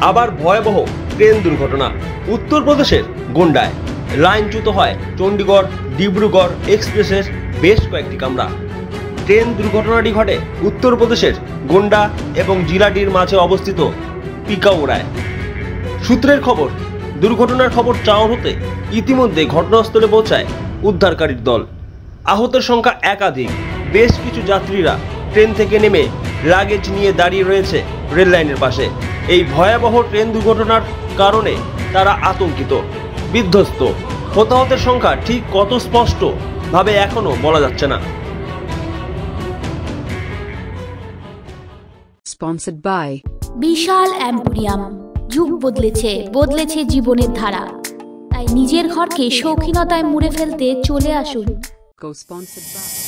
আবার ভয়াবহ ট্রেন দুর্ঘটনা উত্তরপ্রদেশের গোন্ডায়। লাইনচ্যুত হয় চণ্ডীগড় ডিব্রুগড় এক্সপ্রেসের বেশ কয়েকটি কামরা। ট্রেন দুর্ঘটনাটি ঘটে উত্তরপ্রদেশের গোন্ডা এবং জিলাডির মাঝে অবস্থিত পিকাউড়ায়। সূত্রের খবর, দুর্ঘটনার খবর চাওয়া হতে ইতিমধ্যে ঘটনাস্থলে পৌঁছায় উদ্ধারকারীর দল। আহতের সংখ্যা একাধিক। বেশ কিছু যাত্রীরা ট্রেন থেকে নেমে লাগেজ নিয়ে দাঁড়িয়ে রয়েছে রেল লাইনের পাশে। এই ভয়াবহ ট্রেন দুর্ঘটনার কারণে তারা আতঙ্কিত, বিধ্বস্ত। হতাহতের সংখ্যা ঠিক কত স্পষ্ট ভাবে এখনো বলা যাচ্ছে না। Sponsored by Vishal emporium. যুগ বদলেছে জীবনের ধারা। তাই নিজের ঘরকে শৌখিনতায় মুড়ে ফেলতে চলে আসুন। Co-sponsored by